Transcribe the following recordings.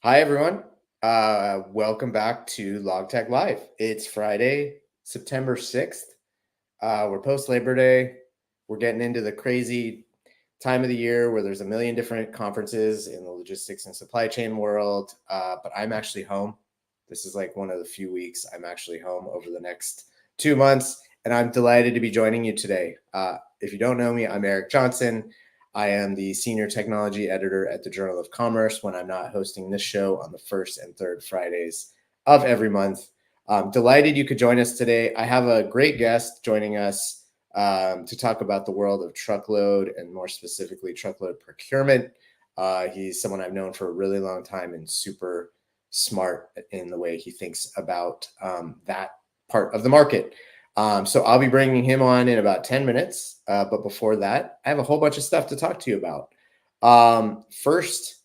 Hi, everyone. Welcome back to LogTech Live. It's Friday, September 6th. We're post Labor Day. We're getting into the crazy time of the year where there's a million different conferences in the logistics and supply chain world. But I'm actually home. This is like one of the few weeks I'm actually home over the next 2 months. And I'm delighted to be joining you today. If you don't know me, I'm Eric Johnson. I am the senior technology editor at the Journal of Commerce when I'm not hosting this show on the first and third Fridays of every month. I'm delighted you could join us today. I have a great guest joining us to talk about the world of truckload and more specifically truckload procurement. He's someone I've known for a really long time and super smart in the way he thinks about that part of the market. So I'll be bringing him on in about 10 minutes. But before that, I have a whole bunch of stuff to talk to you about. First,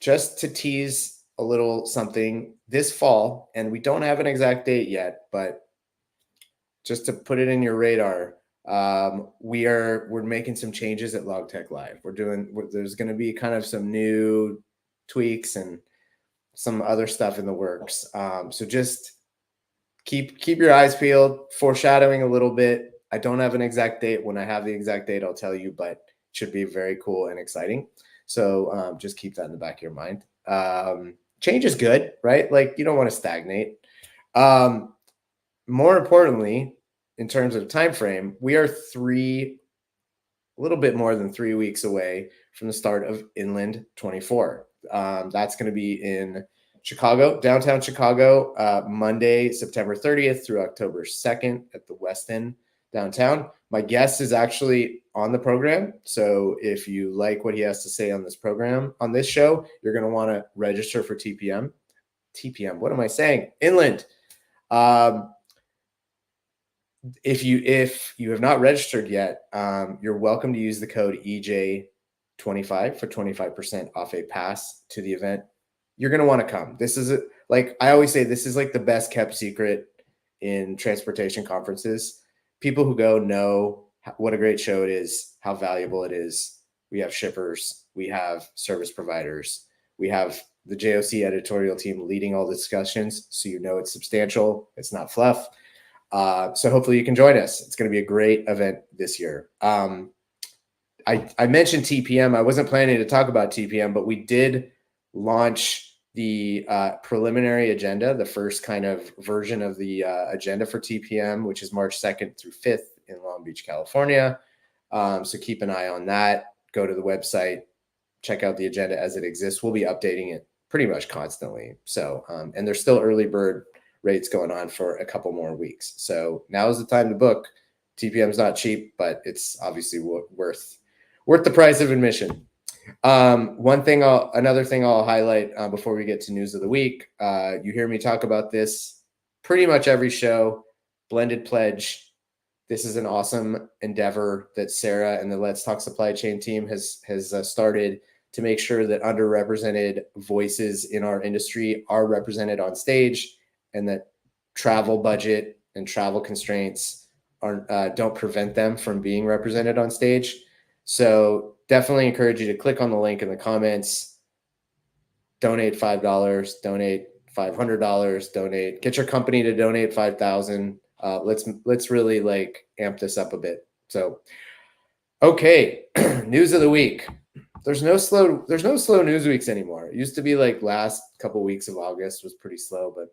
just to tease a little something this fall, and we don't have an exact date yet, but just to put it in your radar, we're making some changes at LogTech Live. There's going to be kind of some new tweaks and some other stuff in the works. So just keep your eyes peeled. Foreshadowing a little bit. I don't have an exact date. When I have the exact date, I'll tell you, but it should be very cool and exciting. So just keep that in the back of your mind. Change is good, right? Like you don't want to stagnate. More importantly, in terms of time frame, we are a little bit more than 3 weeks away from the start of Inland 24. That's going to be in Chicago, downtown Chicago, Monday, September 30th through October 2nd at the West End downtown. My guest is actually on the program. So if you like what he has to say on this program, on this show, you're going to want to register for TPM. What am I saying? Inland. If you have not registered yet, you're welcome to use the code EJ25 for 25% off a pass to the event. You're going to want to come. This is like I always say, this is like the best kept secret in transportation conferences. People who go know what a great show it is, how valuable it is. We have shippers, we have service providers, we have the JOC editorial team leading all the discussions. So you know it's substantial, it's not fluff. So hopefully you can join us. It's going to be a great event this year. I mentioned TPM. I wasn't planning to talk about TPM, but we did launch the preliminary agenda, the first kind of version of the agenda for TPM, which is March 2nd through 5th in Long Beach, California. So keep an eye on that. Go to the website, check out the agenda as it exists. We'll be updating it pretty much constantly. So, and there's still early bird rates going on for a couple more weeks. So now is the time to book. TPM is not cheap, but it's obviously worth the price of admission. Another thing I'll highlight before we get to news of the week. You hear me talk about this pretty much every show. Blended Pledge. This is an awesome endeavor that Sarah and the Let's Talk Supply Chain team has started to make sure that underrepresented voices in our industry are represented on stage, and that travel budget and travel constraints don't prevent them from being represented on stage. So definitely encourage you to click on the link in the comments, donate $5, donate $500, get your company to donate $5,000. Let's really like amp this up a bit. So, okay, news of the week. There's no slow news weeks anymore. It used to be like last couple weeks of August was pretty slow, but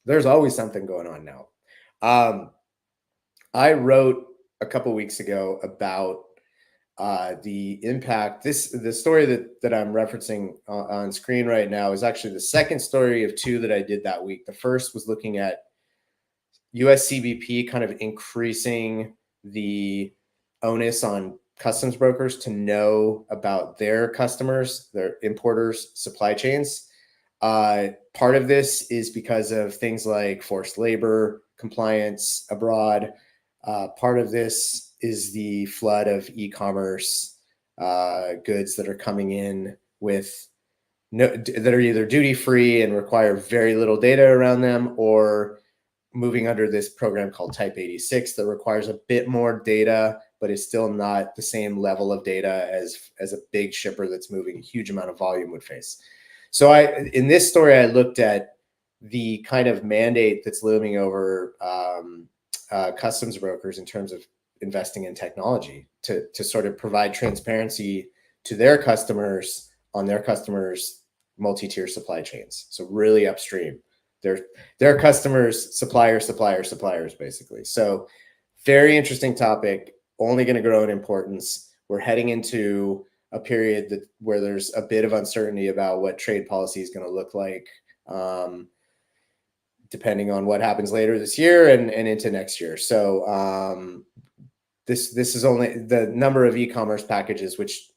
there's always something going on now. I wrote a couple weeks ago about the impact. The story that I'm referencing on screen right now is actually the second story of two that I did that week. The first was looking at US CBP kind of increasing the onus on customs brokers to know about their customers, their importers' supply chains. Part of this is because of things like forced labor compliance abroad. Part of this is the flood of e-commerce goods that are coming in that are either duty-free and require very little data around them, or moving under this program called Type 86 that requires a bit more data, but is still not the same level of data as a big shipper that's moving a huge amount of volume would face. So in this story, I looked at the kind of mandate that's looming over customs brokers in terms of investing in technology to sort of provide transparency to their customers on their customers' multi-tier supply chains. So really upstream, their customers, suppliers, basically. So very interesting topic, only going to grow in importance. We're heading into a period where there's a bit of uncertainty about what trade policy is going to look like, depending on what happens later this year and into next year. So this is only the number of e-commerce packages, which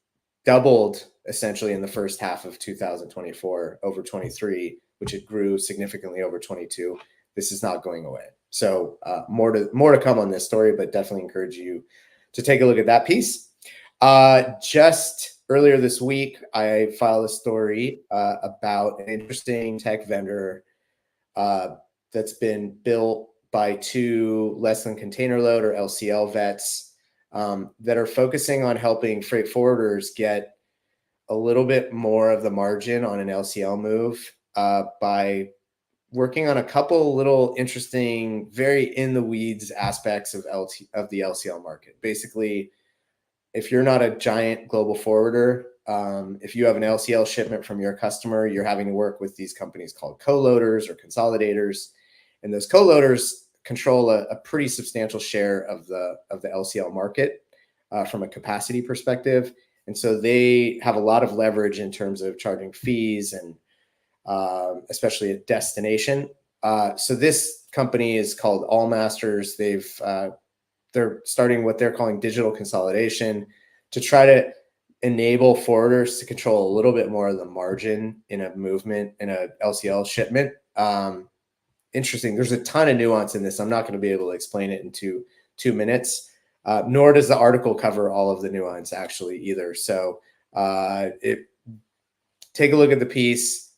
doubled essentially in the first half of 2024 over 23, which it grew significantly over 22. This is not going away. So more to come on this story, but definitely encourage you to take a look at that piece. Just earlier this week, I filed a story about an interesting tech vendor that's been built by two less than container load or LCL vets that are focusing on helping freight forwarders get a little bit more of the margin on an LCL move by working on a couple little interesting, very in the weeds aspects of the LCL market. Basically, if you're not a giant global forwarder, if you have an LCL shipment from your customer, you're having to work with these companies called co-loaders or consolidators, and those co-loaders control a pretty substantial share of the LCL market from a capacity perspective, and so they have a lot of leverage in terms of charging fees and especially at destination. So this company is called All Masters. They're starting what they're calling digital consolidation to try to enable forwarders to control a little bit more of the margin in a movement, in a LCL shipment. Interesting. There's a ton of nuance in this. I'm not going to be able to explain it in two minutes, nor does the article cover all of the nuance actually either. So take a look at the piece,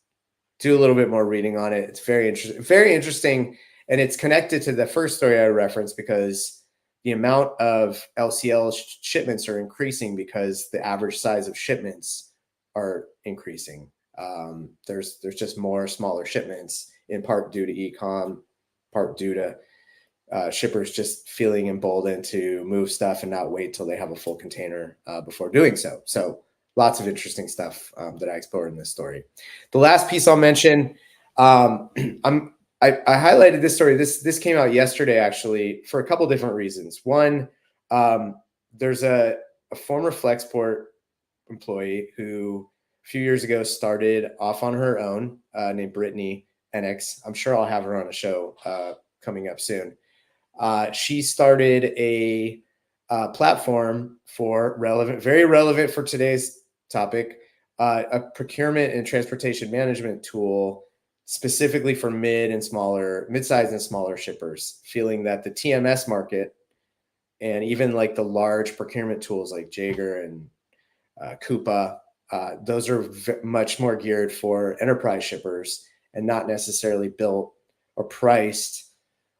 do a little bit more reading on it. It's very interesting. And it's connected to the first story I referenced because the amount of LCL shipments are increasing because the average size of shipments are increasing. There's just more smaller shipments, in part due to e-com, part due to shippers just feeling emboldened to move stuff and not wait till they have a full container before doing so. So lots of interesting stuff that I explored in this story. The last piece I'll mention, I highlighted this story. This came out yesterday, actually, for a couple different reasons. One, there's a former Flexport employee who a few years ago started off on her own, named Brittany NX. I'm sure I'll have her on a show coming up soon. She started a platform for very relevant for today's topic, a procurement and transportation management tool specifically for mid-sized and smaller shippers, feeling that the TMS market and even like the large procurement tools like Jaeger and Coupa, those are much more geared for enterprise shippers and not necessarily built or priced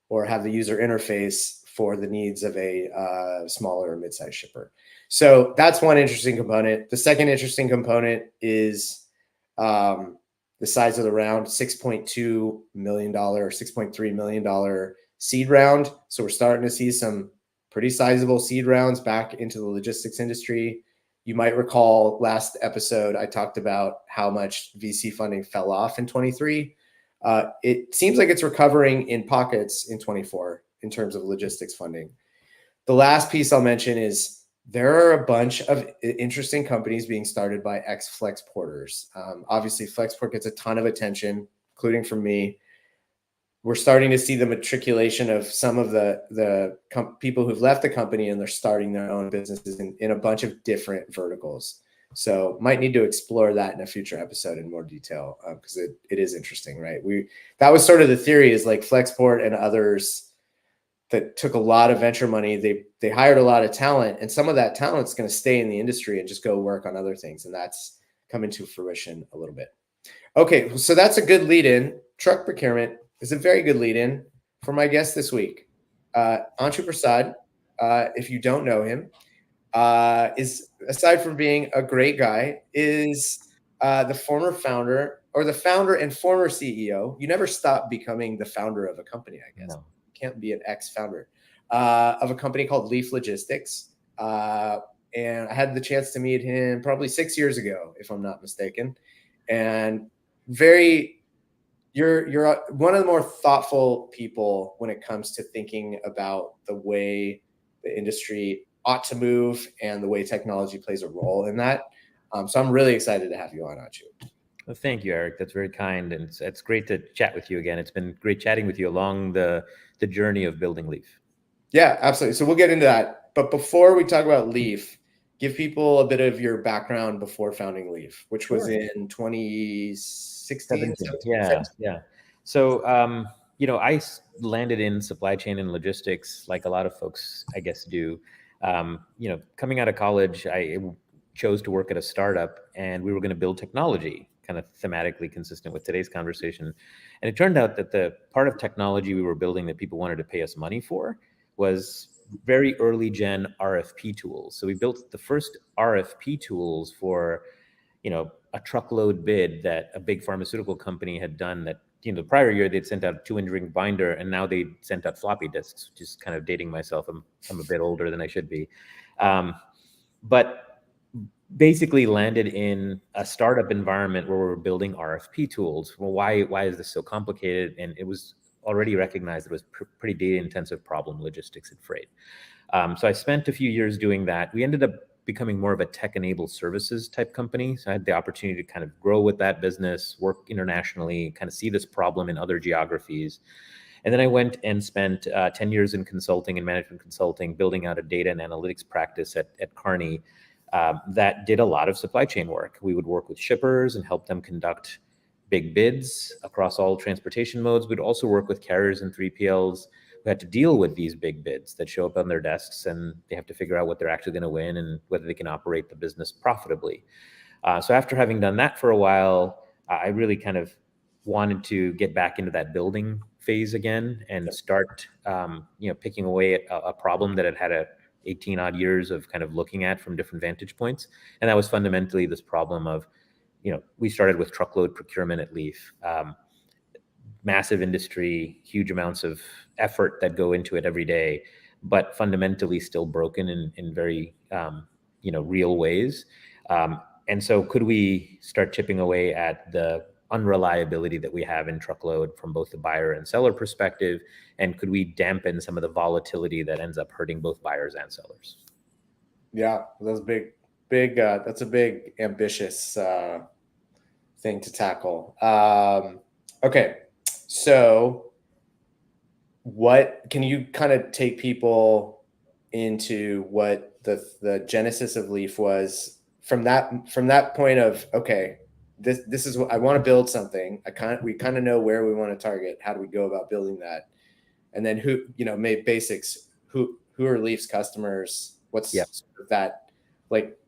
or have the user interface for the needs of a smaller or mid-sized shipper. So that's one interesting component. The second interesting component is the size of the round, $6.2 million or $6.3 million seed round. So we're starting to see some pretty sizable seed rounds back into the logistics industry. You might recall last episode, I talked about how much VC funding fell off in 23. It seems like it's recovering in pockets in 24 in terms of logistics funding. The last piece I'll mention is there are a bunch of interesting companies being started by ex-Flexporters. Obviously, Flexport gets a ton of attention, including from me. We're starting to see the matriculation of some of the people who've left the company and they're starting their own businesses in a bunch of different verticals. So might need to explore that in a future episode in more detail because it is interesting, right? That was sort of the theory, is like Flexport and others that took a lot of venture money. They hired a lot of talent, and some of that talent's going to stay in the industry and just go work on other things, and that's coming to fruition a little bit. Okay, so that's a good lead-in. Truck procurement is a very good lead-in for my guest this week. Anshu Prasad, if you don't know him, is, aside from being a great guy, is the former founder or the founder and former CEO. You never stop becoming the founder of a company, I guess. No. Can't be an ex-founder of a company called Leaf Logistics. And I had the chance to meet him probably 6 years ago, if I'm not mistaken. And you're one of the more thoughtful people when it comes to thinking about the way the industry ought to move and the way technology plays a role in that. So I'm really excited to have you on, Anshu. Well, thank you, Eric. That's very kind, and it's great to chat with you again. It's been great chatting with you along the journey of building Leaf. Yeah, absolutely. So we'll get into that. But before we talk about Leaf, give people a bit of your background before founding Leaf, which was in 2016. 17. Yeah. So, I landed in supply chain and logistics like a lot of folks, I guess, do. Coming out of college, I chose to work at a startup, and we were going to build technology, kind of thematically consistent with today's conversation. And it turned out that the part of technology we were building that people wanted to pay us money for was very early gen RFP tools. So we built the first RFP tools for, a truckload bid that a big pharmaceutical company had done that, the prior year they'd sent out a 2-inch binder, and now they sent out floppy disks, which is kind of dating myself. I'm a bit older than I should be. But basically landed in a startup environment where we're building RFP tools. Well, why is this so complicated? And it was already recognized it was pretty data intensive problem, logistics and freight. So I spent a few years doing that. We ended up becoming more of a tech-enabled services type company. So I had the opportunity to kind of grow with that business, work internationally, kind of see this problem in other geographies. And then I went and spent 10 years in consulting and management consulting, building out a data and analytics practice at Kearney that did a lot of supply chain work. We would work with shippers and help them conduct big bids across all transportation modes. We'd also work with carriers and 3PLs who had to deal with these big bids that show up on their desks, and they have to figure out what they're actually going to win and whether they can operate the business profitably. So after having done that for a while, I really kind of wanted to get back into that building phase again and start, picking away at a problem that had 18 odd years of kind of looking at from different vantage points. And that was fundamentally this problem of, we started with truckload procurement at Leaf. Massive industry, huge amounts of effort that go into it every day, but fundamentally still broken in very, real ways. And so could we start chipping away at the unreliability that we have in truckload from both the buyer and seller perspective? And could we dampen some of the volatility that ends up hurting both buyers and sellers? Yeah, that's big. That's a big, ambitious thing to tackle. Okay. So what can you kind of take people into what the genesis of Leaf was from that point of, okay, this is what I want to build something. We kind of know where we want to target. How do we go about building that? And then maybe basics, who are Leaf's customers? What's sort of that, like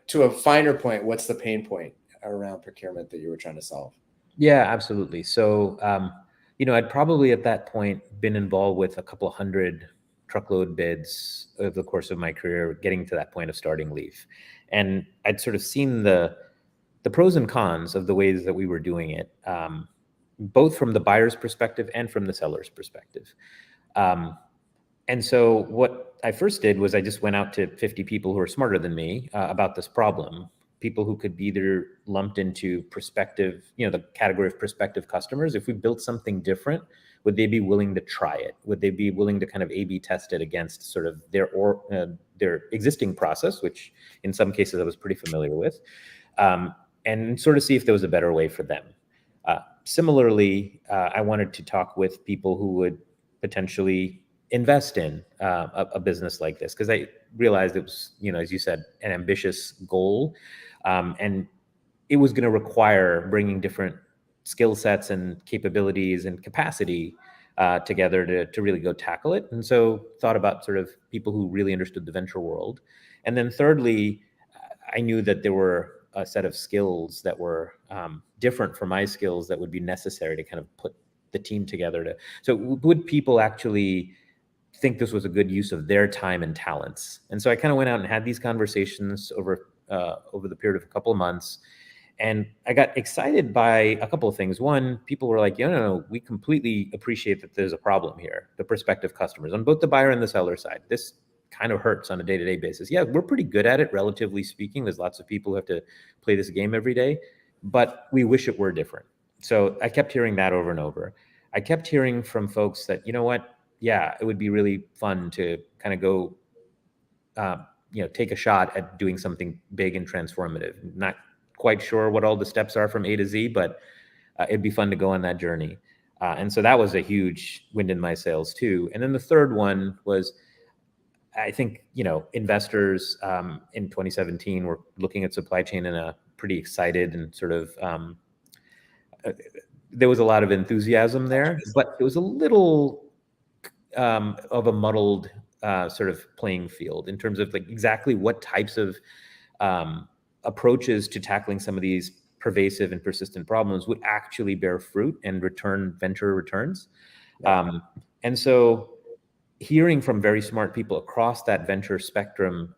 to a finer point, what's the pain point around procurement that you were trying to solve? Yeah, absolutely. So, I'd probably at that point been involved with a couple of hundred truckload bids over the course of my career, getting to that point of starting Leaf. And I'd sort of seen the pros and cons of the ways that we were doing it, both from the buyer's perspective and from the seller's perspective. And so what I first did was I just went out to 50 people who are smarter than me about this problem. People who could be either lumped into prospective, the category of prospective customers. If we built something different, would they be willing to try it? Would they be willing to kind of A/B test it against sort of their existing process, which in some cases I was pretty familiar with, and sort of see if there was a better way for them. Similarly, I wanted to talk with people who would potentially invest in a business like this, because I realized it was, as you said, an ambitious goal. And it was going to require bringing different skill sets and capabilities and capacity together to really go tackle it. And so thought about sort of people who really understood the venture world. And then thirdly, I knew that there were a set of skills that were different from my skills that would be necessary to kind of put the team together. So would people actually think this was a good use of their time and talents? And so I kind of went out and had these conversations over the period of a couple of months, And I got excited by a couple of things. One, people were like, no, we completely appreciate that there's a problem here, the prospective customers on both the buyer and the seller side. This kind of hurts on a day-to-day basis. Yeah, we're pretty good at it, relatively speaking. There's lots of people who have to play this game every day, but we wish it were different. So I kept hearing that over and over. I kept hearing from folks that, you know what, yeah, it would be really fun to kind of go, take a shot at doing something big and transformative. Not quite sure what all the steps are from A to Z, but it'd be fun to go on that journey. And so that was a huge wind in my sails too. And then the third one was, I think, investors in 2017 were looking at supply chain in a pretty excited and sort of, there was a lot of enthusiasm there, but it was a little of a muddled sort of playing field in terms of like exactly what types of approaches to tackling some of these pervasive and persistent problems would actually bear fruit and return venture returns. Yeah. And so hearing from very smart people across that venture spectrum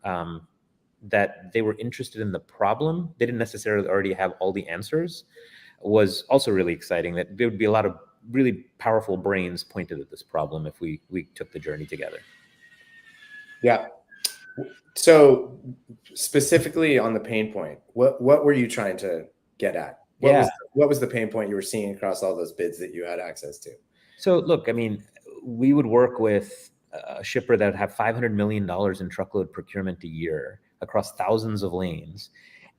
that they were interested in the problem, they didn't necessarily already have all the answers, was also really exciting. That there would be a lot of really powerful brains pointed at this problem if we took the journey together. Yeah. So specifically on the pain point, what were you trying to get at? What was the pain point you were seeing across all those bids that you had access to? So look, I mean, we would work with a shipper that would have $500 million in truckload procurement a year across thousands of lanes.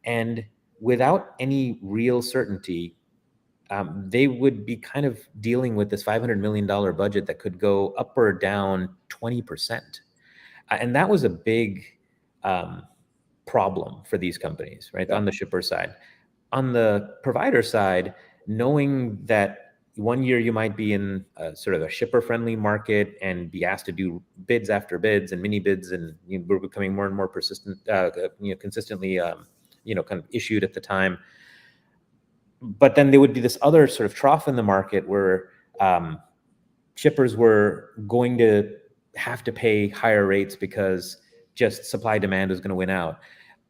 And without any real certainty, they would be kind of dealing with this $500 million budget that could go up or down 20%. And that was a big problem for these companies, right? Yeah. On the shipper side. On the provider side, knowing that one year you might be in sort of a shipper-friendly market and be asked to do bids after bids and mini bids, and we're becoming more and more persistent, consistently, kind of issued at the time. But then there would be this other sort of trough in the market where shippers were going to have to pay higher rates because just supply demand was going to win out.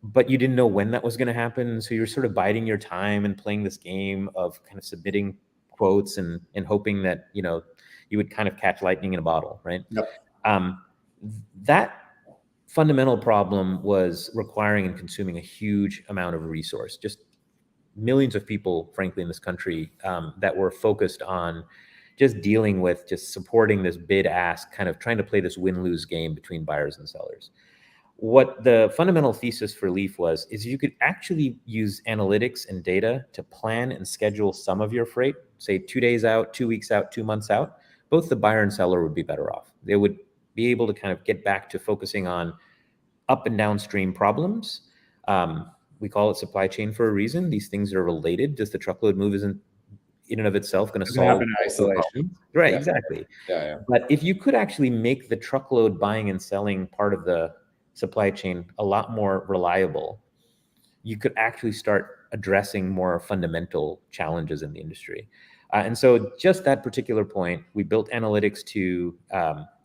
But you didn't know when that was going to happen. So you're sort of biding your time and playing this game of kind of submitting quotes and hoping that, you would kind of catch lightning in a bottle, right? Yep. That fundamental problem was requiring and consuming a huge amount of resource, just millions of people, frankly, in this country that were focused on just dealing with just supporting this bid ask, kind of trying to play this win-lose game between buyers and sellers. What the fundamental thesis for Leaf was, is you could actually use analytics and data to plan and schedule some of your freight, say 2 days out, 2 weeks out, 2 months out. Both the buyer and seller would be better off. They would be able to kind of get back to focusing on up and downstream problems. We call it supply chain for a reason. These things are related. Just the truckload move isn't in and of itself going to solve isolation. Right, Yeah. exactly. Yeah. But if you could actually make the truckload buying and selling part of the supply chain a lot more reliable, you could actually start addressing more fundamental challenges in the industry. And so just that particular point, we built analytics to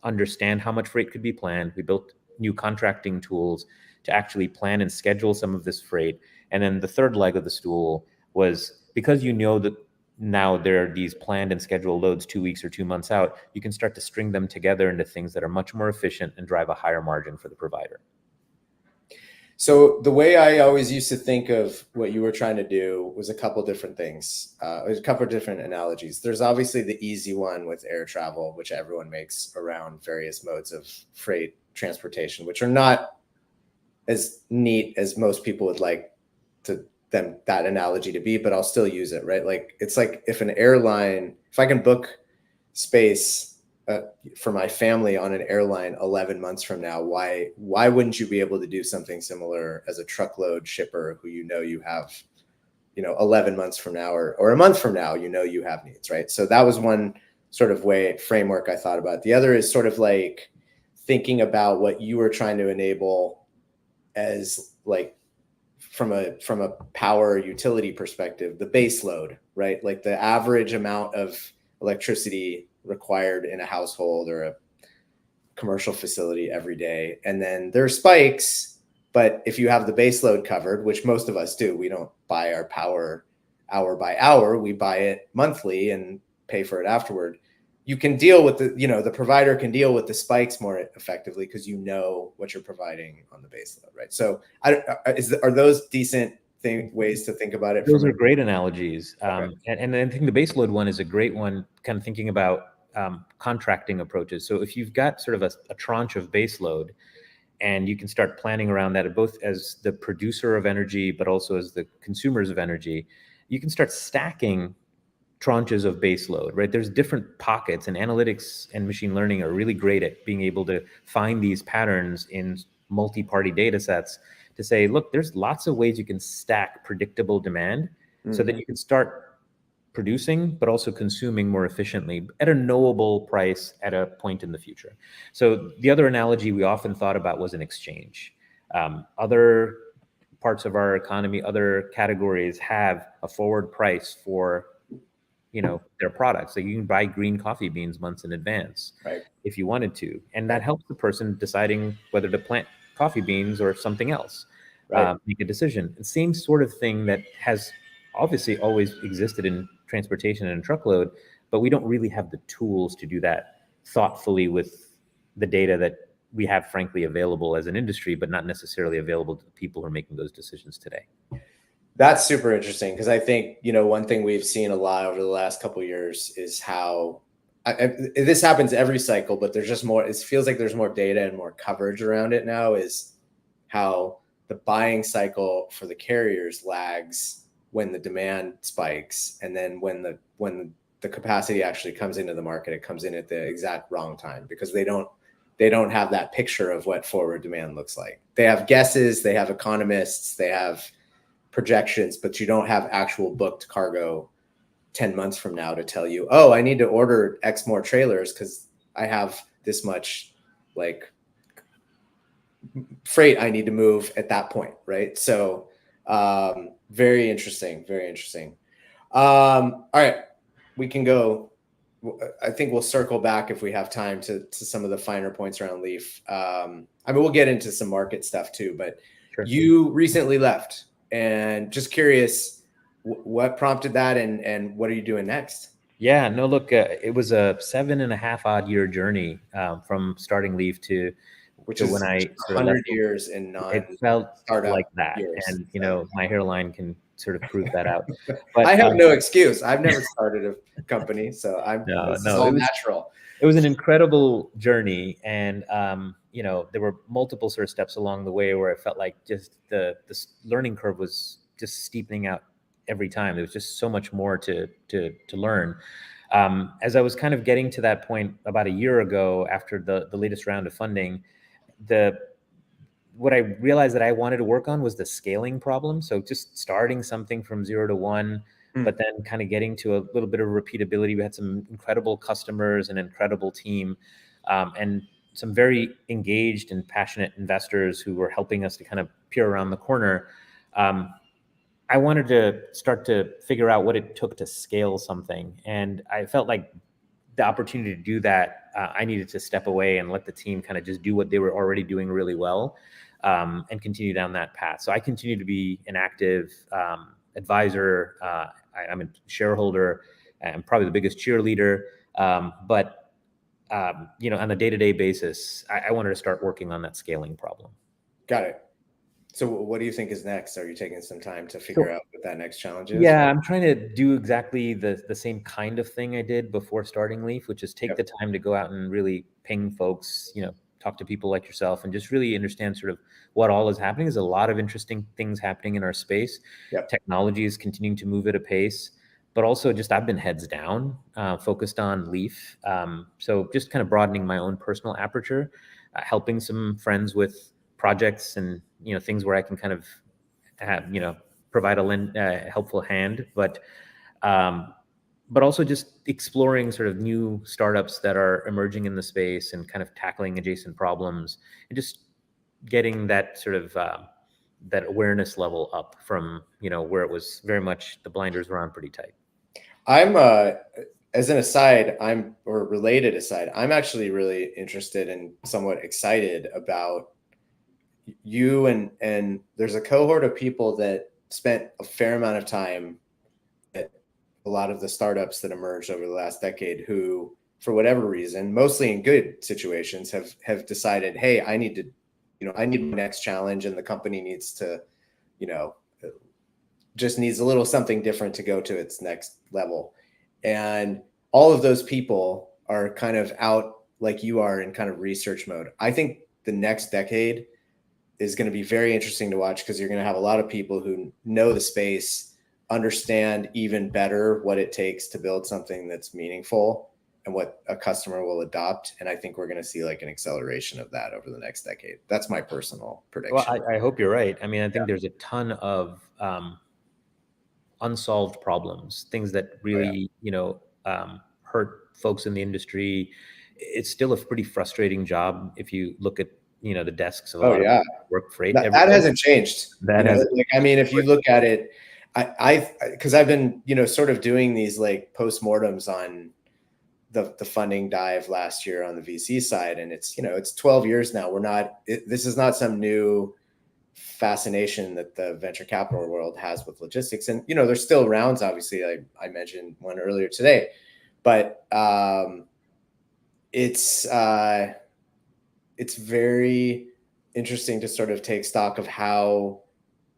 understand how much freight could be planned. We built new contracting tools to actually plan and schedule some of this freight. And then the third leg of the stool was, because you know that now there are these planned and scheduled loads 2 weeks or 2 months out, you can start to string them together into things that are much more efficient and drive a higher margin for the provider. So the way I always used to think of what you were trying to do was a couple different things. There's a couple of different analogies. There's obviously the easy one with air travel, which everyone makes around various modes of freight transportation, which are not as neat as most people would like that analogy to be, but I'll still use it, right? Like, it's like if I can book space for my family on an airline 11 months from now, why wouldn't you be able to do something similar as a truckload shipper who you have 11 months from now or a month from now, you have needs, right? So that was one sort of framework I thought about. The other is sort of like thinking about what you were trying to enable as like from a power utility perspective, the base load, right? Like the average amount of electricity required in a household or a commercial facility every day. And then there are spikes, but if you have the base load covered, which most of us do, we don't buy our power hour by hour. We buy it monthly and pay for it afterward. You can deal with the provider can deal with the spikes more effectively because you know what you're providing on the base load, right? So are those decent ways to think about it? Those are great analogies. Okay. And I think the base load one is a great one, kind of thinking about contracting approaches. So if you've got sort of a tranche of base load, and you can start planning around that, both as the producer of energy, but also as the consumers of energy, you can start stacking tranches of base load, right? There's different pockets, and analytics and machine learning are really great at being able to find these patterns in multi-party data sets to say, look, there's lots of ways you can stack predictable demand so that you can start producing, but also consuming more efficiently at a knowable price at a point in the future. So the other analogy we often thought about was an exchange. Other parts of our economy, other categories have a forward price for their products. So you can buy green coffee beans months in advance, right, if you wanted to, and that helps the person deciding whether to plant coffee beans or something else. right. Make a decision. The same sort of thing that has obviously always existed in transportation and truckload, but we don't really have the tools to do that thoughtfully with the data that we have, frankly, available as an industry, but not necessarily available to the people who are making those decisions today. That's super interesting because I think, one thing we've seen a lot over the last couple of years is how this happens every cycle, but there's just more, it feels like there's more data and more coverage around it now, is how the buying cycle for the carriers lags when the demand spikes. And then when the capacity actually comes into the market, it comes in at the exact wrong time because they don't have that picture of what forward demand looks like. They have guesses, they have economists, they have projections, but you don't have actual booked cargo 10 months from now to tell you, oh, I need to order X more trailers because I have this much freight I need to move at that point, right? So very interesting, very interesting. All right, we can go. I think we'll circle back if we have time to some of the finer points around Leaf. We'll get into some market stuff too, but sure. You recently left. And just curious, what prompted that, and what are you doing next? Yeah, no, look, it was a 7.5 odd year journey from starting Leaf to which is when I 100 years in it felt like that, years, and my hairline can sort of prove that out. But I have no excuse. I've never started a company, so this is all natural. It was an incredible journey, and there were multiple sort of steps along the way where it felt like just the learning curve was just steepening out every time. There was just so much more to learn. As I was kind of getting to that point about a year ago, after the latest round of funding, what I realized that I wanted to work on was the scaling problem. So just starting something from 0 to 1. But then kind of getting to a little bit of repeatability. We had some incredible customers, an incredible team, and some very engaged and passionate investors who were helping us to kind of peer around the corner. I wanted to start to figure out what it took to scale something. And I felt like the opportunity to do that, I needed to step away and let the team kind of just do what they were already doing really well, and continue down that path. So I continue to be an active advisor. I'm a shareholder. I'm probably the biggest cheerleader. But on a day-to-day basis, I wanted to start working on that scaling problem. Got it. So what do you think is next? Are you taking some time to figure out what that next challenge is? Yeah, I'm trying to do exactly the same kind of thing I did before starting Leaf, which is take the time to go out and really ping folks, talk to people like yourself, and just really understand sort of what all is happening. There's a lot of interesting things happening in our space. Technology is continuing to move at a pace, but also just I've been heads down, focused on Leaf. So just kind of broadening my own personal aperture, helping some friends with projects and things where I can kind of have, provide a helpful hand, but also just exploring sort of new startups that are emerging in the space and kind of tackling adjacent problems and just getting that sort of that awareness level up from where it was very much the blinders were on pretty tight. I'm as an aside, related aside, I'm actually really interested and somewhat excited about you and there's a cohort of people that spent a fair amount of time at a lot of the startups that emerged over the last decade who, for whatever reason, mostly in good situations, have decided, hey, I need to, I need my next challenge, and the company needs to, you know, just needs a little something different to go to its next level. And all of those people are kind of out like you are in kind of research mode. I think the next decade is going to be very interesting to watch because you're going to have a lot of people who know the space, understand even better what it takes to build something that's meaningful and what a customer will adopt. And I think we're going to see like an acceleration of that over the next decade. That's my personal Well, prediction. I hope you're right. I mean, I think there's a ton of unsolved problems, things that Oh, yeah. really, hurt folks in the industry. It's still a pretty frustrating job if you look at, the desks of a Oh, lot of yeah. work freight That, every that day. hasn't changed. That has, Like, I mean, if you look at it, because I've been, sort of doing these like postmortems on the funding dive last year on the VC side, and it's 12 years now. This is not some new fascination that the venture capital world has with logistics, and there's still rounds. Obviously, I mentioned one earlier today, but it's it's very interesting to sort of take stock of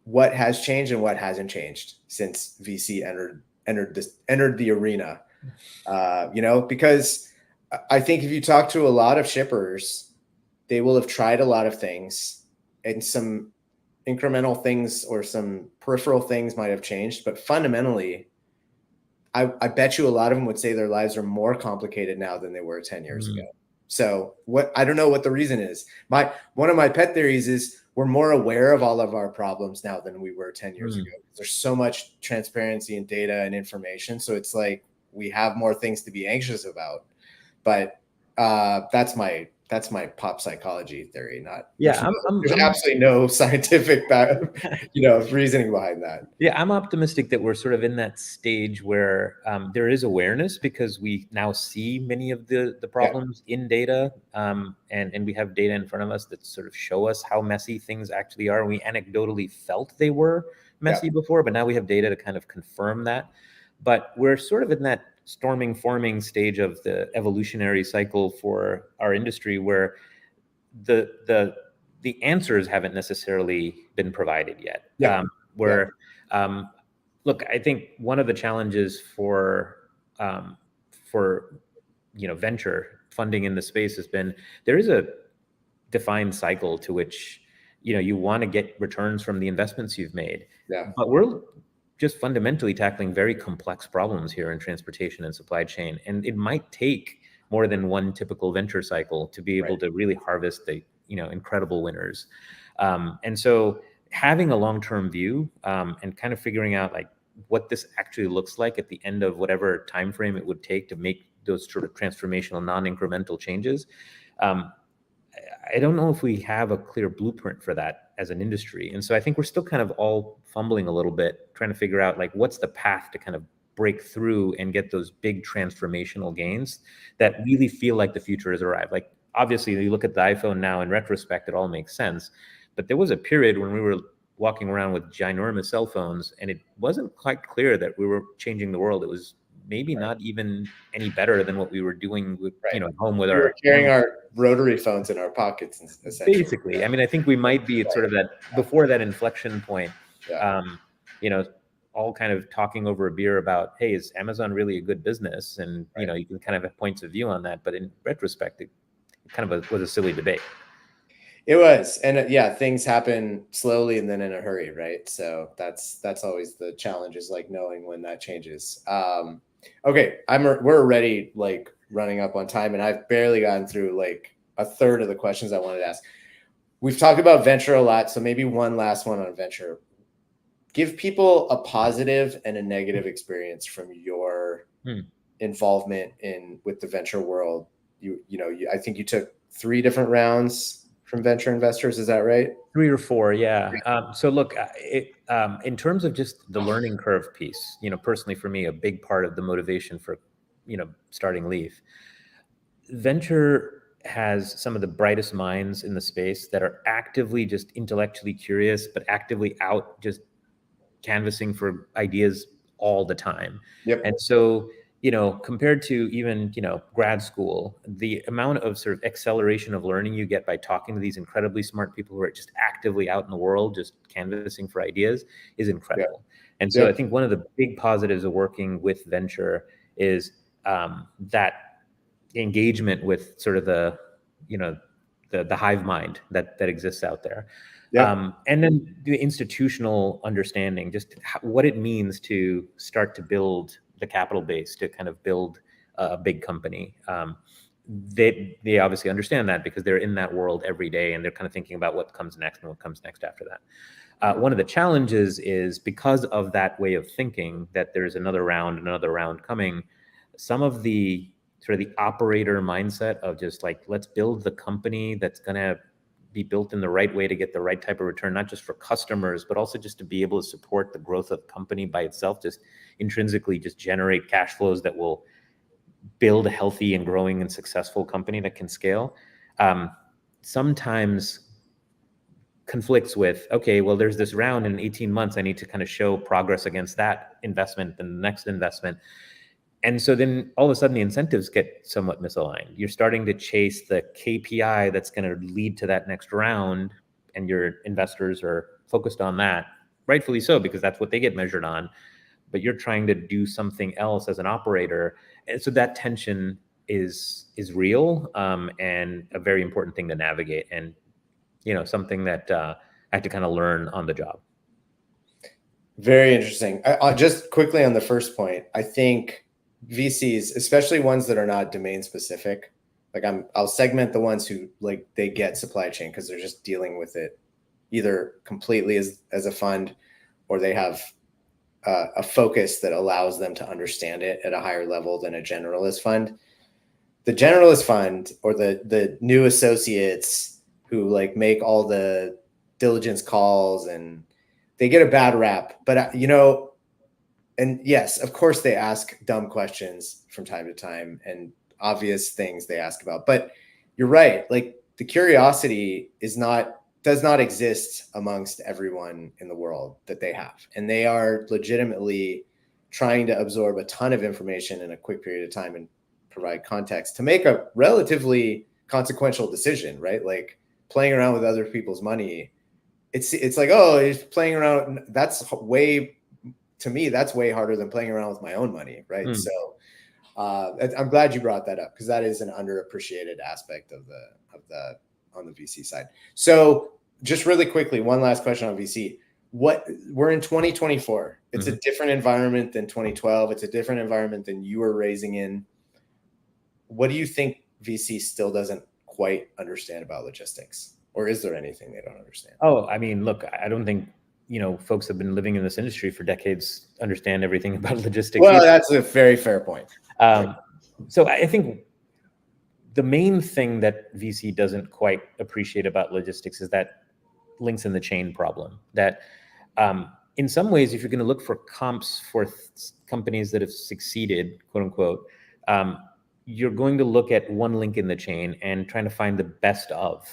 what has changed and what hasn't changed since VC entered the arena. Because I think if you talk to a lot of shippers, they will have tried a lot of things, and some incremental things or some peripheral things might have changed, but fundamentally, I bet you a lot of them would say their lives are more complicated now than they were 10 years ago. So I don't know what the reason is. One of my pet theories is we're more aware of all of our problems now than we were 10 years ago. There's so much transparency and data and information. So it's like we have more things to be anxious about. But that's my pop psychology theory. There's absolutely no scientific reasoning behind that. Yeah, I'm optimistic that we're sort of in that stage where there is awareness because we now see many of the problems in data, and we have data in front of us that sort of show us how messy things actually are. We anecdotally felt they were messy before, but now we have data to kind of confirm that. But we're sort of in that forming stage of the evolutionary cycle for our industry where the answers haven't necessarily been provided yet. Where look, I think one of the challenges for venture funding in the space has been there is a defined cycle to which you want to get returns from the investments you've made. But we're just fundamentally tackling very complex problems here in transportation and supply chain, and it might take more than one typical venture cycle to be able to really harvest the incredible winners. And so having a long-term view and kind of figuring out like what this actually looks like at the end of whatever time frame it would take to make those sort of transformational non-incremental changes. I don't know if we have a clear blueprint for that as an industry. And so I think we're still kind of all fumbling a little bit, trying to figure out like what's the path to kind of break through and get those big transformational gains that really feel like the future has arrived. Like obviously you look at the iPhone now in retrospect, it all makes sense. But there was a period when we were walking around with ginormous cell phones and it wasn't quite clear that we were changing the world. It was maybe not even any better than what we were doing with, at home with our carrying our rotary phones in our pockets, essentially. Basically, I mean, I think we might be at sort of that before that inflection point. All kind of talking over a beer about, hey, is Amazon really a good business? And you can kind of have points of view on that, but in retrospect, it kind of was a silly debate. It was, and things happen slowly and then in a hurry, right? So that's always the challenge, is like knowing when that changes. Okay, we're already like running up on time, and I've barely gotten through like a third of the questions I wanted to ask. We've talked about venture a lot, so maybe one last one on venture. Give people a positive and a negative experience from your involvement with the venture world. I think you took 3 different rounds from venture investors. Is that right? 3 or 4, yeah. So look, in terms of just the learning curve piece, personally for me, a big part of the motivation for, starting Leaf, venture has some of the brightest minds in the space that are actively just intellectually curious, but actively out just canvassing for ideas all the time. Yep. And so, compared to even, grad school, the amount of sort of acceleration of learning you get by talking to these incredibly smart people who are just actively out in the world, just canvassing for ideas, is Yeah. incredible. And so I Yep. think one of the big positives of working with venture is that engagement with sort of the hive mind that exists out there. Yep. And then the institutional understanding, just what it means to start to build the capital base to kind of build a big company. They obviously understand that because they're in that world every day, and they're kind of thinking about what comes next and what comes next after that. One of the challenges is because of that way of thinking, that there's another round coming. Some of the sort of the operator mindset of just like, let's build the company that's going to be built in the right way to get the right type of return, not just for customers, but also just to be able to support the growth of the company by itself, just intrinsically just generate cash flows that will build a healthy and growing and successful company that can scale. Sometimes conflicts with, okay, well, there's this round in 18 months. I need to kind of show progress against that investment and the next investment. And so then all of a sudden the incentives get somewhat misaligned. You're starting to chase the KPI that's going to lead to that next round, and your investors are focused on that, rightfully so, because that's what they get measured on. But you're trying to do something else as an operator. And so that tension is real, and a very important thing to navigate, and something that I had to kind of learn on the job. Very interesting. Just quickly on the first point, I think VCs, especially ones that are not domain specific, like I'll segment the ones who like they get supply chain because they're just dealing with it either completely as a fund, or they have a focus that allows them to understand it at a higher level than a generalist fund. The generalist fund, or the new associates who like make all the diligence calls, and they get a bad rap, but and yes, of course they ask dumb questions from time to time and obvious things they ask about. But you're right. Like the curiosity does not exist amongst everyone in the world that they have. And they are legitimately trying to absorb a ton of information in a quick period of time and provide context to make a relatively consequential decision, right? Like playing around with other people's money. It's like, oh, he's playing around. To me, that's way harder than playing around with my own money, right? So I'm glad you brought that up, because that is an underappreciated aspect of the on the VC side. So just really quickly, one last question on VC. We're in 2024. It's a different environment than 2012. It's a different environment than you were raising in. What do you think VC still doesn't quite understand about logistics? Or is there anything they don't understand? Oh, I mean, look, I don't think folks have been living in this industry for decades understand everything about logistics. Well, that's a very fair point. So I think the main thing that VC doesn't quite appreciate about logistics is that links in the chain problem. That in some ways, if you're going to look for comps for companies that have succeeded, quote unquote, you're going to look at one link in the chain and trying to find the best of,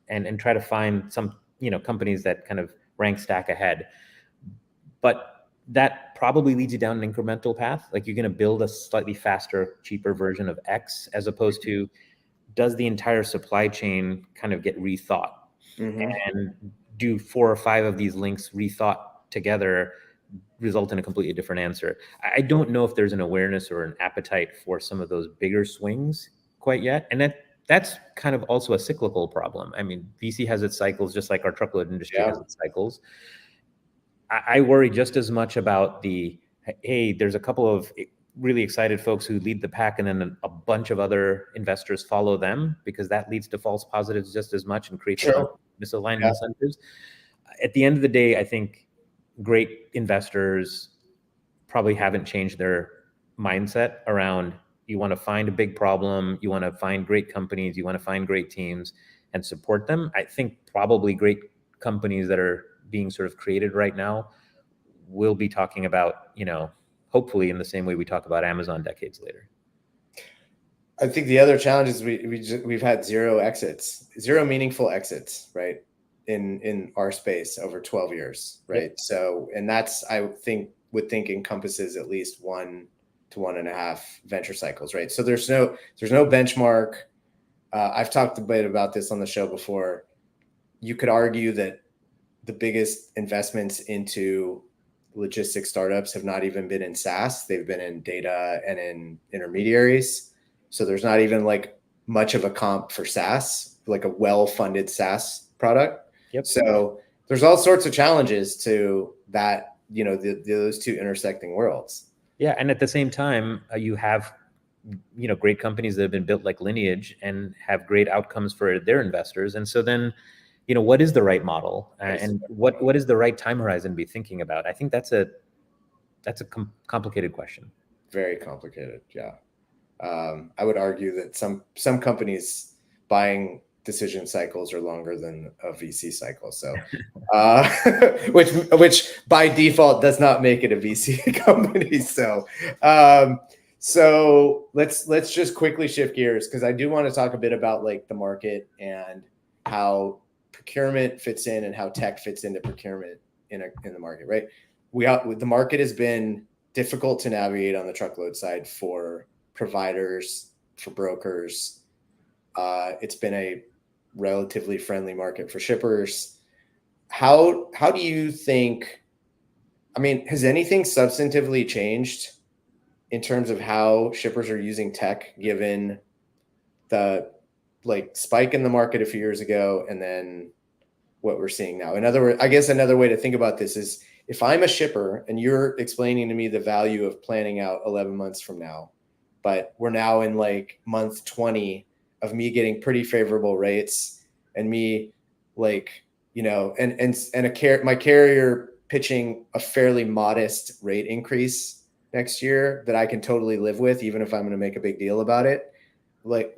and try to find some companies that kind of rank stack ahead. But that probably leads you down an incremental path. Like you're going to build a slightly faster, cheaper version of X, as opposed to, does the entire supply chain kind of get rethought? And do 4 or 5 of these links rethought together result in a completely different answer? I don't know if there's an awareness or an appetite for some of those bigger swings quite yet. And that's kind of also a cyclical problem. I mean, VC has its cycles, just like our truckload industry has its cycles. I worry just as much about hey, there's a couple of really excited folks who lead the pack, and then a bunch of other investors follow them, because that leads to false positives just as much and creates misaligned incentives. At the end of the day, I think great investors probably haven't changed their mindset around, you want to find a big problem, you want to find great companies, you want to find great teams and support them. I think probably great companies that are being sort of created right now will be talking about, hopefully in the same way we talk about Amazon decades later. I think the other challenge is we've had zero meaningful exits, right? in our space over 12 years, right? Yep. So, and that's, I would think encompasses at least 1 to 1.5 venture cycles, right? So there's no benchmark. I've talked a bit about this on the show before. You could argue that the biggest investments into logistics startups have not even been in SaaS. They've been in data and in intermediaries. So there's not even like much of a comp for SaaS, like a well-funded SaaS product. Yep. So there's all sorts of challenges to that, those two intersecting worlds. Yeah, and at the same time, you have great companies that have been built like Lineage and have great outcomes for their investors. And so then, what is the right model, and what is the right time horizon to be thinking about? I think that's a complicated question. Very complicated, yeah. I would argue that some companies buying decision cycles are longer than a VC cycle. So, which by default does not make it a VC company. So, so let's just quickly shift gears, because I do want to talk a bit about like the market and how procurement fits in and how tech fits into procurement in the market, right? The market has been difficult to navigate on the truckload side for providers, for brokers. It's been a relatively friendly market for shippers. How do you think, I mean, has anything substantively changed in terms of how shippers are using tech, given the like spike in the market a few years ago and then what we're seeing now? In other words, I guess another way to think about this is, if I'm a shipper and you're explaining to me the value of planning out 11 months from now, but we're now in like month 20 of me getting pretty favorable rates, and me like, my carrier pitching a fairly modest rate increase next year that I can totally live with, even if I'm going to make a big deal about it. Like,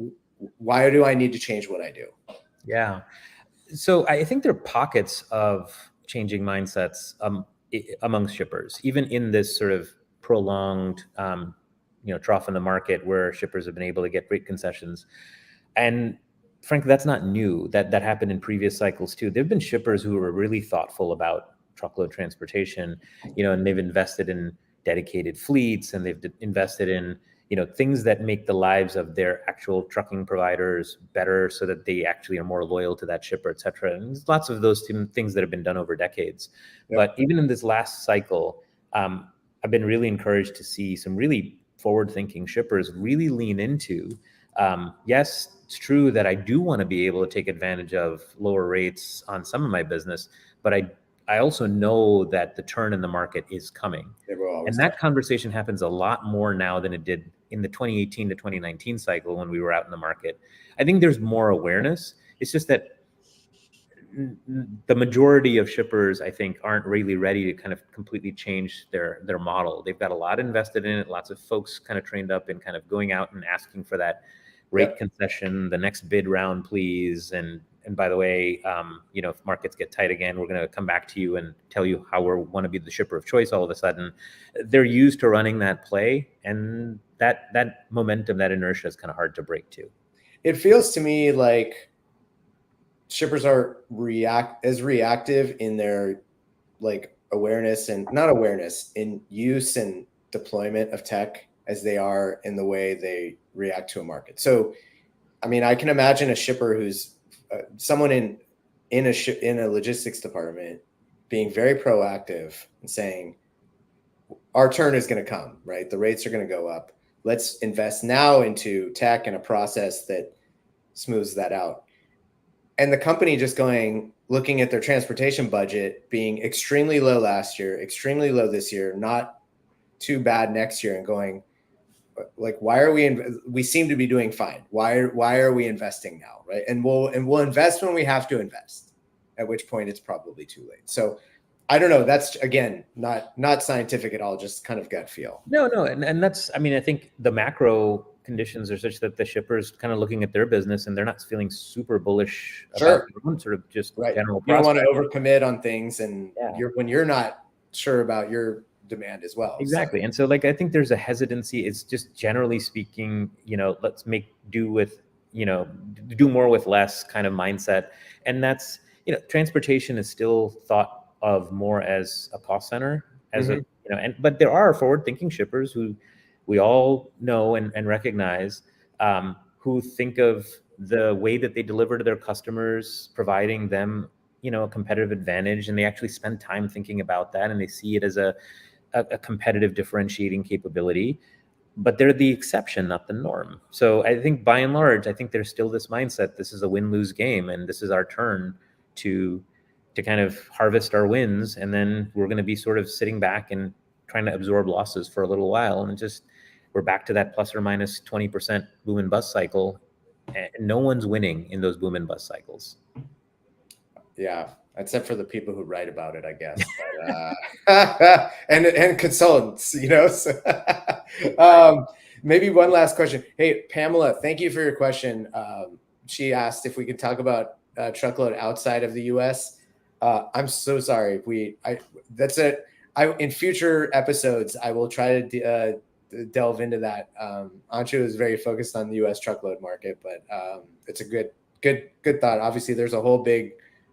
why do I need to change what I do? Yeah. So I think there are pockets of changing mindsets amongst shippers, even in this sort of prolonged, trough in the market where shippers have been able to get great concessions. And frankly, that's not new. That happened in previous cycles too. There've been shippers who were really thoughtful about truckload transportation, and they've invested in dedicated fleets, and they've invested in things that make the lives of their actual trucking providers better, so that they actually are more loyal to that shipper, et cetera. And there's lots of those things that have been done over decades. Yep. But even in this last cycle, I've been really encouraged to see some really forward-thinking shippers really lean into, yes, it's true that I do want to be able to take advantage of lower rates on some of my business, but I also know that the turn in the market is coming. And that conversation happens a lot more now than it did in the 2018 to 2019 cycle when we were out in the market. I think there's more awareness. It's just that the majority of shippers, I think, aren't really ready to kind of completely change their model. They've got a lot invested in it. Lots of folks kind of trained up in kind of going out and asking for that rate concession, the next bid round, please. And by the way, if markets get tight again, we're going to come back to you and tell you how we want to be the shipper of choice. All of a sudden, they're used to running that play, and that momentum, that inertia is kind of hard to break too. It feels to me like shippers are reactive in their like awareness and not awareness in use and deployment of tech as they are in the way they react to a market. So, I mean, I can imagine a shipper who's someone in a logistics department being very proactive and saying, our turn is going to come, right? The rates are going to go up. Let's invest now into tech and a process that smooths that out. And the company just looking at their transportation budget being extremely low last year, extremely low this year, not too bad next year, and going, like, why are we seem to be doing fine. Why are we investing now, right? And we'll invest when we have to invest, at which point it's probably too late. So I don't know. That's, again, not scientific at all, just kind of gut feel. No. And that's, I mean, I think the macro conditions are such that the shippers kind of looking at their business and they're not feeling super bullish about their own sort of just general prospect. You don't want to overcommit on things, and when you're not sure about your demand as well. Exactly. So. And so, like, I think there's a hesitancy. It's just generally speaking, let's make do with, do more with less kind of mindset. And that's, transportation is still thought of more as a cost center, as a, Mm-hmm. but there are forward-thinking shippers who we all know and recognize, who think of the way that they deliver to their customers, providing them, a competitive advantage, and they actually spend time thinking about that, and they see it as a competitive differentiating capability. But they're the exception, not the norm. So I think by and large, I think there's still this mindset: this is a win-lose game, and this is our turn to kind of harvest our wins, and then we're going to be sort of sitting back and trying to absorb losses for a little while, and just we're back to that plus or minus 20% boom and bust cycle, and no one's winning in those boom and bust cycles. Yeah, except for the people who write about it, I guess. But, and consultants, So, maybe one last question. Hey, Pamela, thank you for your question. She asked if we could talk about Truckload outside of the U.S. I'm so sorry. That's it. In future episodes, I will try to delve into that. Anshu is very focused on the U.S. truckload market, but it's a good thought. Obviously, there's a whole big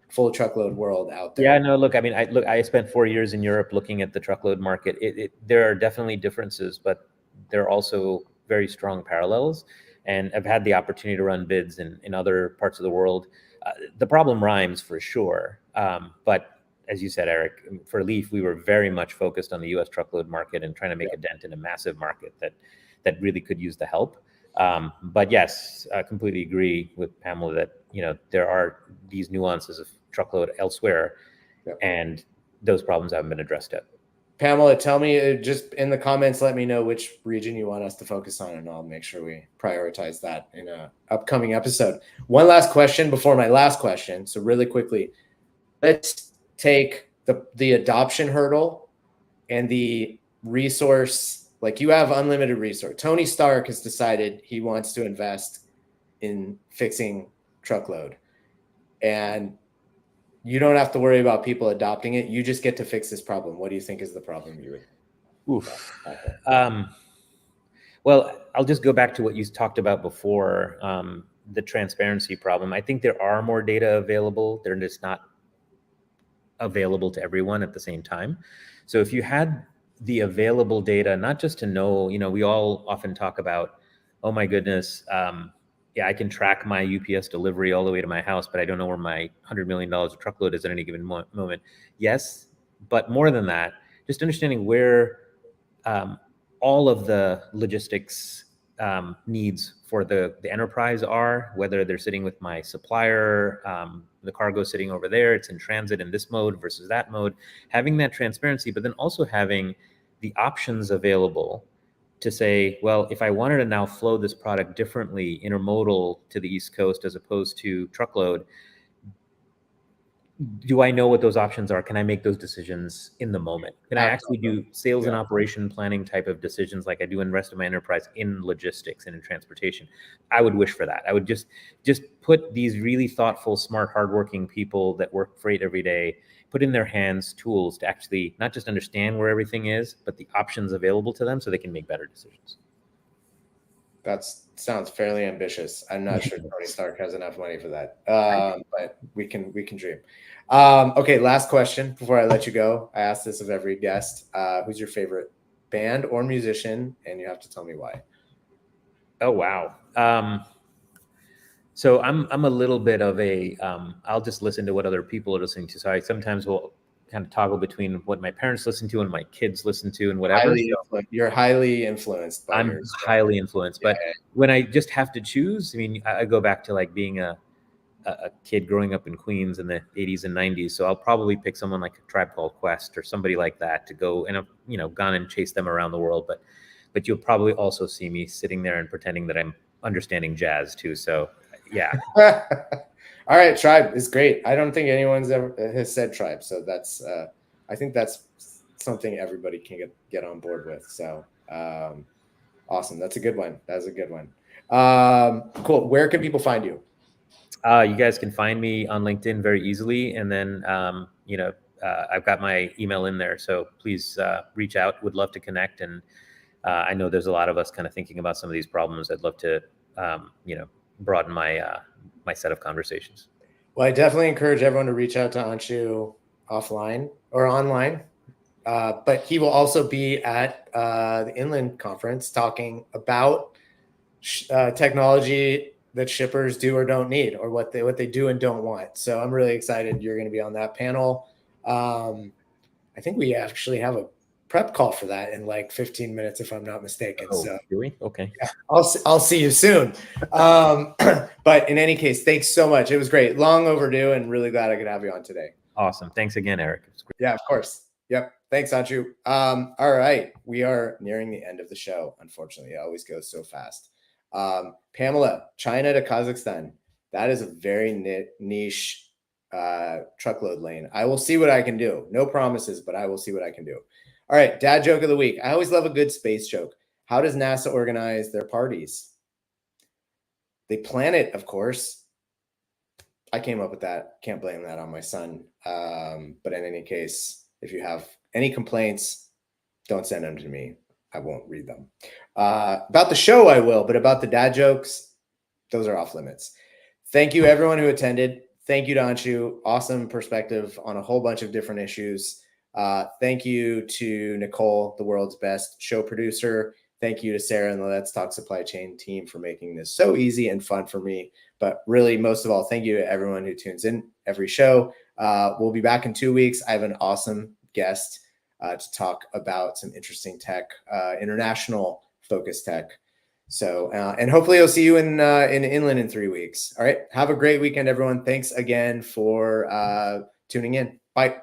full truckload world out there. Yeah, no, look, I mean, I spent 4 years in Europe looking at the truckload market. There are definitely differences, but there are also very strong parallels. And I've had the opportunity to run bids in other parts of the world. The problem rhymes for sure. But as you said, Eric, for Leaf, we were very much focused on the US truckload market and trying to make a dent in a massive market that really could use the help. But yes, I completely agree with Pamela that, there are these nuances of truckload elsewhere, and those problems haven't been addressed yet. Pamela, tell me, just in the comments, let me know which region you want us to focus on, and I'll make sure we prioritize that in an upcoming episode. One last question before my last question. So really quickly, let's take the adoption hurdle and the resource. Like, you have unlimited resource. Tony Stark has decided he wants to invest in fixing Truckload, and you don't have to worry about people adopting it. You just get to fix this problem. What do you think is the problem you would? Oof. Well, I'll just go back to what you talked about before, the transparency problem. I think there are more data available. They're just not available to everyone at the same time. So if you had the available data, not just to know, we all often talk about, oh my goodness, yeah, I can track my UPS delivery all the way to my house, but I don't know where my $100 million of truckload is at any given moment. Yes, but more than that, just understanding where all of the logistics needs for the enterprise are, whether they're sitting with my supplier, the cargo sitting over there, it's in transit in this mode versus that mode, having that transparency, but then also having the options available to say, well, if I wanted to now flow this product differently, intermodal to the East Coast as opposed to truckload, do I know what those options are? Can I make those decisions in the moment? Can I actually do sales and operation planning type of decisions like I do in the rest of my enterprise in logistics and in transportation? I would wish for that. I would just put these really thoughtful, smart, hardworking people that work freight every day, put in their hands tools to actually not just understand where everything is, but the options available to them so they can make better decisions. That sounds fairly ambitious. I'm not sure Tony Stark has enough money for that, but we can dream. Okay, last question before I let you go. I ask this of every guest. Who's your favorite band or musician? And you have to tell me why. Oh, wow. So I'm a little bit of a, I'll just listen to what other people are listening to. So I sometimes will kind of toggle between what my parents listen to and my kids listen to and whatever. You're highly influenced by I'm highly influenced, but when I just have to choose, I mean, I go back to like being a kid growing up in Queens in the 80s and 90s. So I'll probably pick someone like a Tribe Called Quest or somebody like that to go, and I've gone and chased them around the world, but you'll probably also see me sitting there and pretending that I'm understanding jazz too. So yeah. All right, Tribe is great. I don't think anyone's ever has said Tribe, so that's I think that's something everybody can get on board with. So awesome, that's a good one. That's a good one. Cool. Where can people find you? You guys can find me on LinkedIn very easily, and then I've got my email in there, so please reach out. Would love to connect, and I know there's a lot of us kind of thinking about some of these problems. I'd love to broaden my set of conversations. Well, I definitely encourage everyone to reach out to Anshu offline or online. But he will also be at the Inland Conference talking about technology that shippers do or don't need, or what they do and don't want. So I'm really excited you're going to be on that panel. I think we actually have a prep call for that in like 15 minutes, if I'm not mistaken. Oh, so do we? Okay. yeah, I'll see you soon. But in any case, thanks so much. It was great, long overdue, and really glad I could have you on today. Awesome. Thanks again, Eric. Yeah, of course. Yep. Thanks, Anshu. All right. We are nearing the end of the show. Unfortunately, it always goes so fast. Pamela, China to Kazakhstan. That is a very niche truckload lane. I will see what I can do. No promises, but I will see what I can do. All right. Dad joke of the week. I always love a good space joke. How does NASA organize their parties? They plan it, of course. I came up with that. Can't blame that on my son. But in any case, if you have any complaints, don't send them to me. I won't read them. About the show, I will, but about the dad jokes, those are off limits. Thank you, everyone who attended. Thank you to Anshu. Awesome perspective on a whole bunch of different issues. Thank you to Nicole, the world's best show producer. Thank you to Sarah and the Let's Talk Supply Chain team for making this so easy and fun for me. But really, most of all, thank you to everyone who tunes in every show. We'll be back in 2 weeks. I have an awesome guest to talk about some interesting tech, international focused tech. So, and hopefully I'll see you in Inland in 3 weeks. All right. Have a great weekend, everyone. Thanks again for tuning in. Bye.